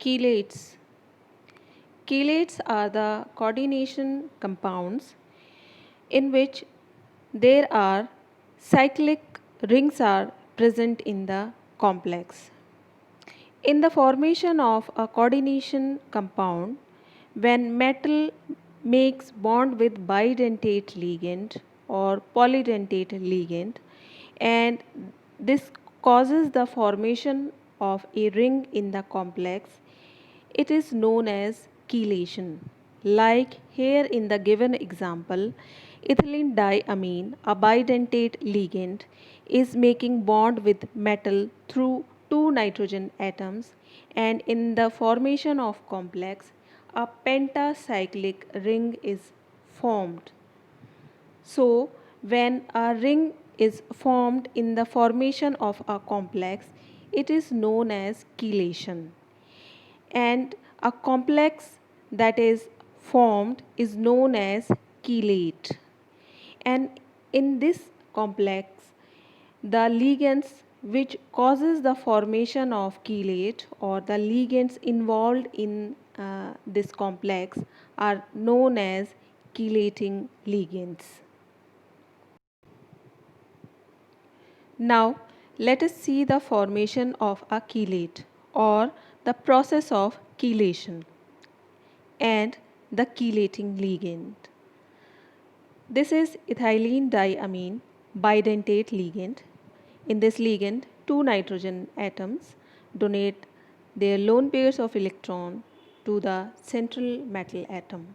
Chelates. Chelates are the coordination compounds in which there are cyclic rings are present in the complex. In the formation of a coordination compound, when metal makes bond with bidentate ligand or polydentate ligand, and this causes the formation of a ring in the complex, it is known as chelation. Like here in the given example, ethylene diamine, a bidentate ligand, is making bond with metal through two nitrogen atoms, and in the formation of complex, a pentacyclic ring is formed. So, when a ring is formed in the formation of a complex, it is known as chelation, and a complex that is formed is known as chelate. And in this complex, the ligands which causes the formation of chelate or the ligands involved in this complex are known as chelating ligands. Now let us see the formation of a chelate or the process of chelation and the chelating ligand. This is ethylene diamine bidentate ligand. In this ligand, two nitrogen atoms donate their lone pairs of electron to the central metal atom.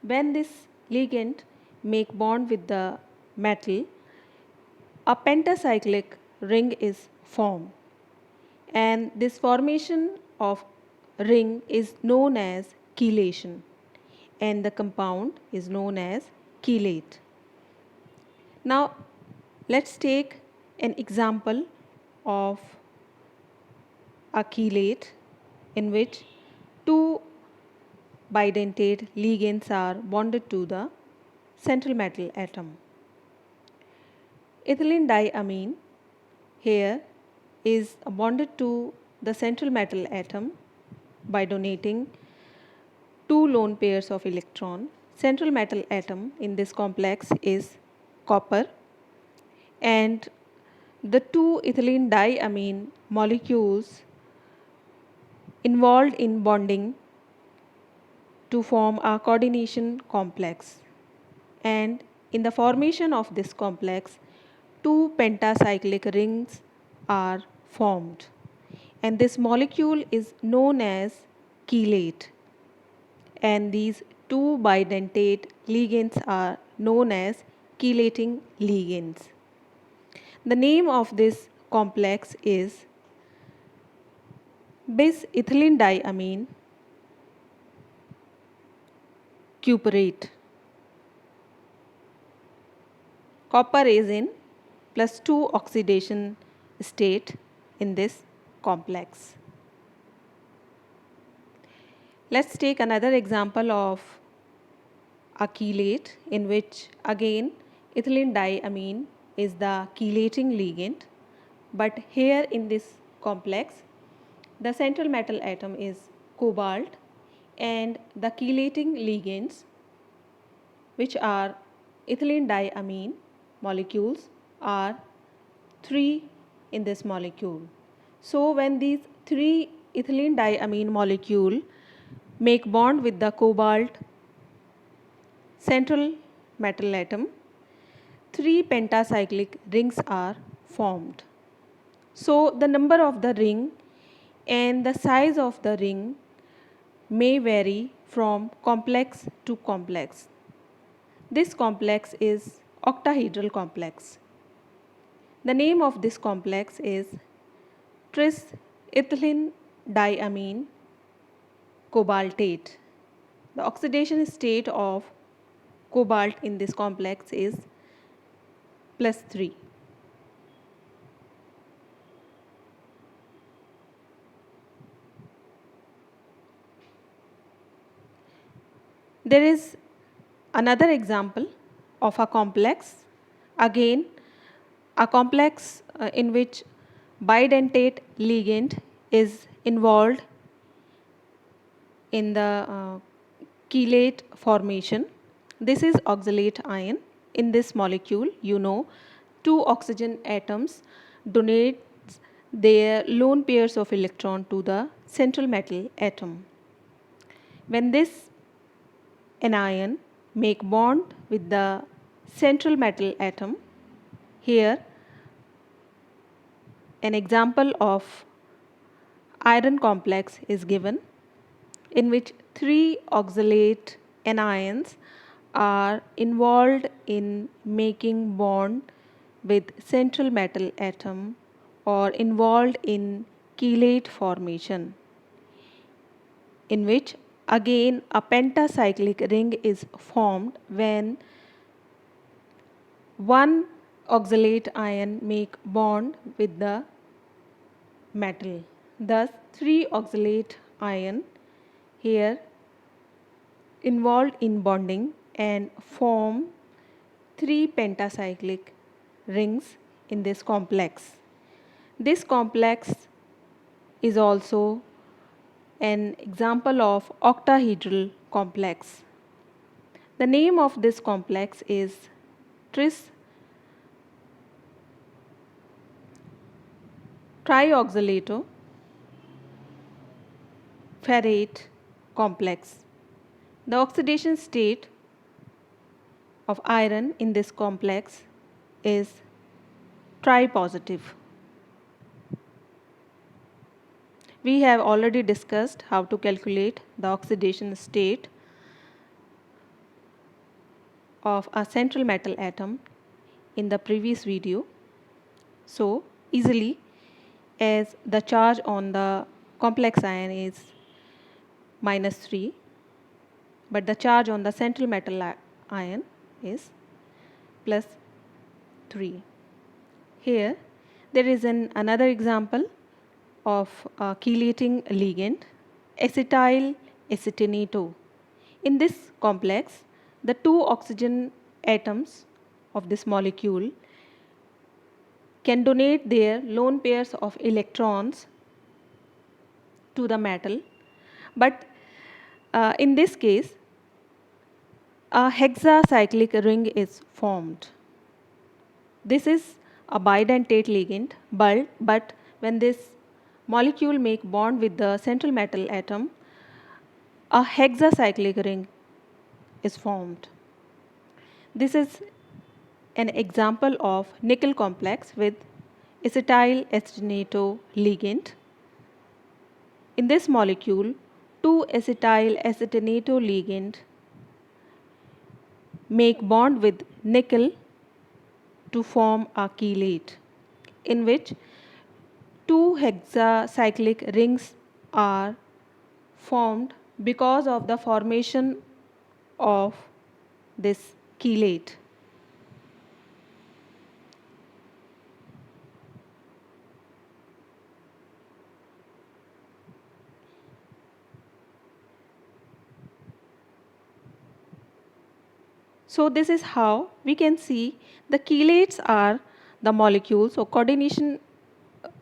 When this ligand make bond with the metal, a pentacyclic ring is formed, and this formation of ring is known as chelation, and the compound is known as chelate. Now let's take an example of a chelate in which two bidentate ligands are bonded to the central metal atom. Ethylene diamine here is bonded to the central metal atom by donating two lone pairs of electron. Central metal atom in this complex is copper, and the two ethylene diamine molecules involved in bonding to form a coordination complex, and in the formation of this complex, two pentacyclic rings are formed, and this molecule is known as chelate, and these two bidentate ligands are known as chelating ligands. The name of this complex is bis-ethylene diamine cuprate. Copper is in +2 oxidation state in this complex. Let's take another example of a chelate in which again ethylene diamine is the chelating ligand, but here in this complex the central metal atom is cobalt, and the chelating ligands, which are ethylene diamine molecules, are 3 in this molecule. So when these 3 ethylene diamine molecule make bond with the cobalt central metal atom, 3 pentacyclic rings are formed. So the number of the ring and the size of the ring may vary from complex to complex. This complex is octahedral complex. The name of this complex is tris-ethylene diamine cobaltate. The oxidation state of cobalt in this complex is +3. There is another example of a complex, again a complex in which bidentate ligand is involved in the chelate formation. This is oxalate ion. In this molecule, two oxygen atoms donate their lone pairs of electron to the central metal atom. When this anion make bond with the central metal atom, here an example of iron complex is given, in which three oxalate anions are involved in making bond with central metal atom or involved in chelate formation, in which again a pentacyclic ring is formed when one oxalate ion make bond with the metal. Thus, three oxalate ion here involved in bonding and form three pentacyclic rings in this complex. This complex is also an example of octahedral complex. The name of this complex is tris trioxalato ferrate complex. The oxidation state of iron in this complex is tri-positive. We have already discussed how to calculate the oxidation state of a central metal atom in the previous video. So easily, as the charge on the complex ion is -3, but the charge on the central metal ion is +3. Here there is another example of a chelating ligand, acetyl acetynato. In this complex, the two oxygen atoms of this molecule can donate their lone pairs of electrons to the metal, but in this case a hexacyclic ring is formed. This is a bidentate ligand, but when this molecule make bond with the central metal atom, a hexacyclic ring is formed. This is an example of nickel complex with acetyl acetynato ligand. In this molecule, two acetyl acetynato ligand make bond with nickel to form a chelate, in which two hexacyclic rings are formed because of the formation of this chelate. So this is how we can see the chelates are the molecules or coordination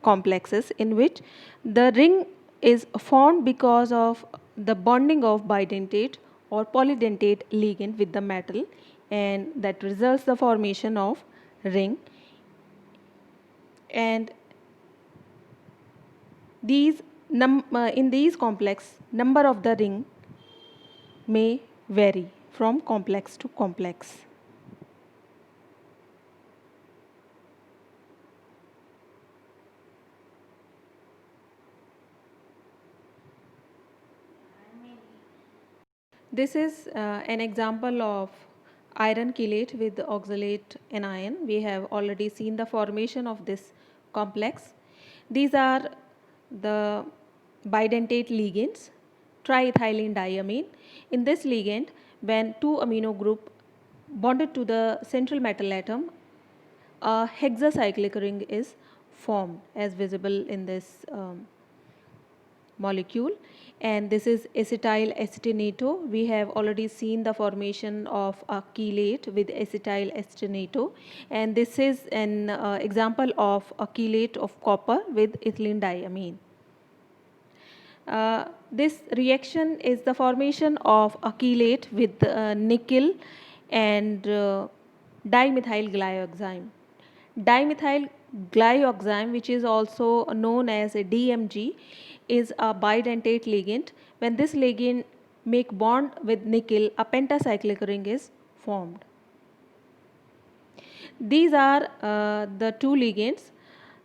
complexes in which the ring is formed because of the bonding of bidentate or polydentate ligand with the metal, and that results the formation of ring. And in these complex, number of the ring may vary from complex to complex. This is an example of iron chelate with oxalate anion. We have already seen the formation of this complex. These are the bidentate ligands, triethylene diamine. In this ligand, when two amino group bonded to the central metal atom, a hexacyclic ring is formed as visible in this molecule, and this is acetyl acetynato. We have already seen the formation of a chelate with acetyl acetynato, and this is an example of a chelate of copper with ethylene diamine. This reaction is the formation of a chelate with nickel and dimethyl glyoxime. Dimethyl glyoxime, which is also known as a DMG, is a bidentate ligand. When this ligand make bond with nickel, a pentacyclic ring is formed. These are the two ligands.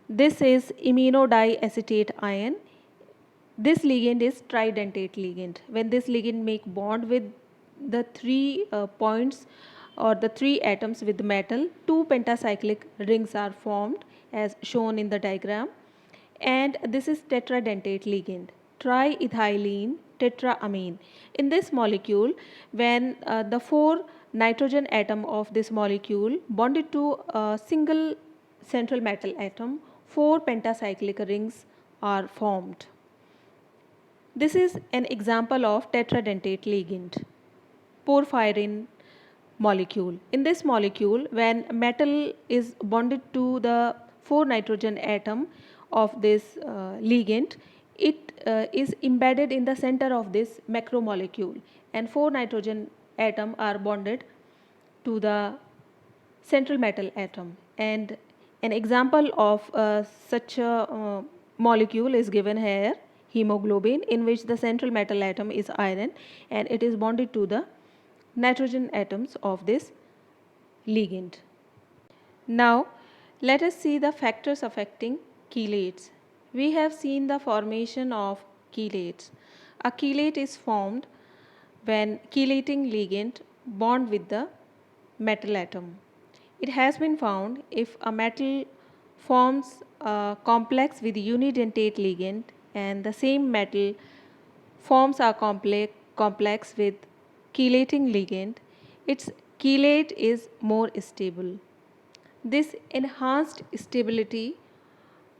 This is imino-diacetate ion. This ligand is tridentate ligand. When this ligand make bond with the three points or the three atoms with metal, two pentacyclic rings are formed as shown in the diagram. And this is tetradentate ligand, triethylene tetraamine. In this molecule, when the four nitrogen atom of this molecule bonded to a single central metal atom, four pentacyclic rings are formed. This is an example of tetradentate ligand, porphyrin molecule. In this molecule, when metal is bonded to the 4 nitrogen atom of this ligand, it is embedded in the center of this macromolecule, and 4 nitrogen atom are bonded to the central metal atom. And an example of such a molecule is given here, hemoglobin, in which the central metal atom is iron and it is bonded to the nitrogen atoms of this ligand. Now let us see the factors affecting chelates. We have seen the formation of chelates. A chelate is formed when chelating ligand bond with the metal atom. It has been found if a metal forms a complex with unidentate ligand and the same metal forms a complex with chelating ligand, its chelate is more stable. This enhanced stability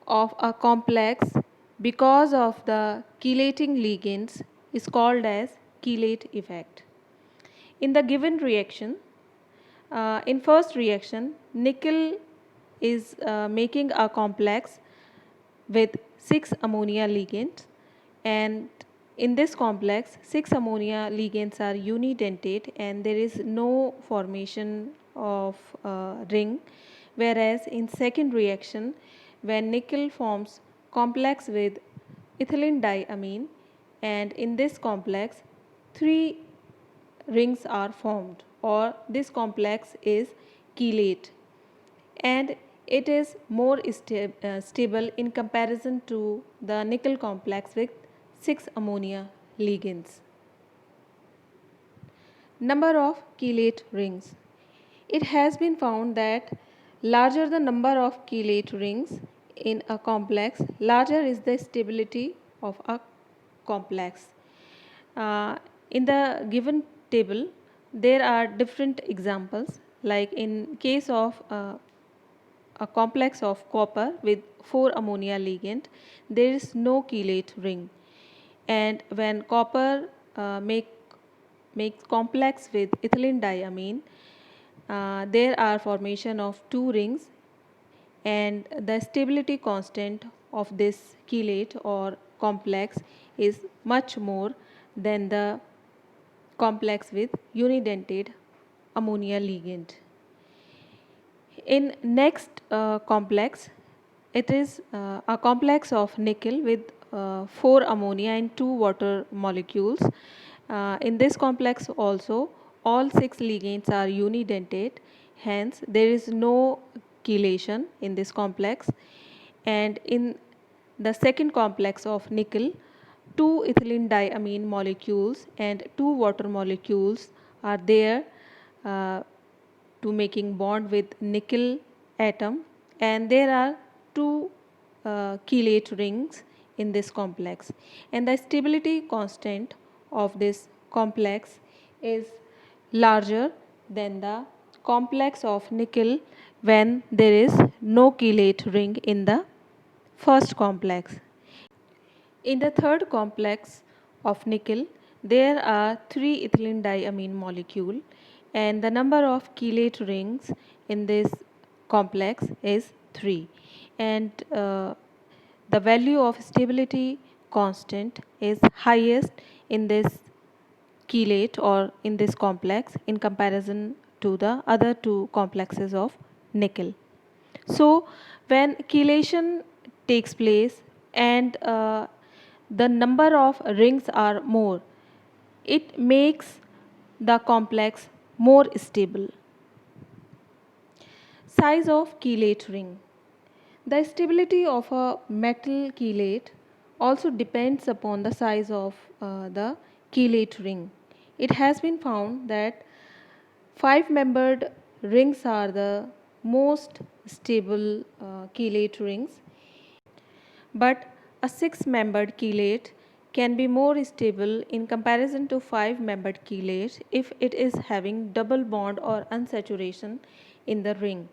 of a complex because of the chelating ligands is called as chelate effect. In the given reaction, in first reaction, nickel is making a complex with 6 ammonia ligands, and in this complex 6 ammonia ligands are unidentate and there is no formation of ring, whereas in second reaction, when nickel forms complex with ethylene diamine, and in this complex 3 rings are formed, or this complex is chelate, and it is more stable in comparison to the nickel complex with 6 ammonia ligands. Number of chelate rings. It has been found that larger the number of chelate rings in a complex, larger is the stability of a complex. In the given table, there are different examples, like in case of a complex of copper with 4 ammonia ligand, there is no chelate ring, and when copper makes complex with ethylene diamine, there are formation of 2 rings, and the stability constant of this chelate or complex is much more than the complex with unidentate ammonia ligand. In next complex, it is a complex of nickel with 4 ammonia and 2 water molecules. In this complex also, all 6 ligands are unidentate, hence there is no chelation in this complex. And in the second complex of nickel, 2 ethylene diamine molecules and 2 water molecules are there to making bond with nickel atom, and there are 2 chelate rings in this complex, and the stability constant of this complex is larger than the complex of nickel when there is no chelate ring in the first complex. In the third complex of nickel, there are 3 ethylene diamine molecule, and the number of chelate rings in this complex is 3, and the value of stability constant is highest in this chelate or in this complex in comparison to the other two complexes of nickel. So when chelation takes place and the number of rings are more, it makes the complex more stable. Size of chelate ring. The stability of a metal chelate also depends upon the size of the chelate ring. It has been found that 5 membered rings are the most stable chelate rings, but a 6 membered chelate can be more stable in comparison to 5 membered chelate if it is having double bond or unsaturation in the ring.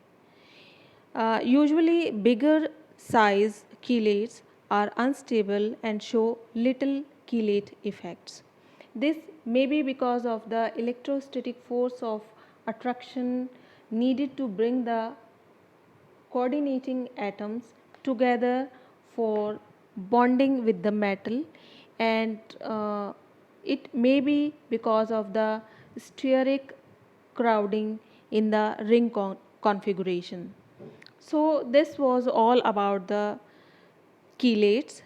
Usually bigger size chelates are unstable and show little chelate effects. This may be because of the electrostatic force of attraction needed to bring the coordinating atoms together for bonding with the metal, and it may be because of the steric crowding in the ring configuration. So this was all about the chelates,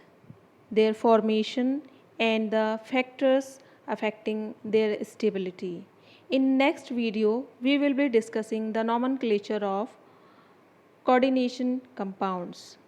their formation and the factors affecting their stability. In next video, we will be discussing the nomenclature of coordination compounds.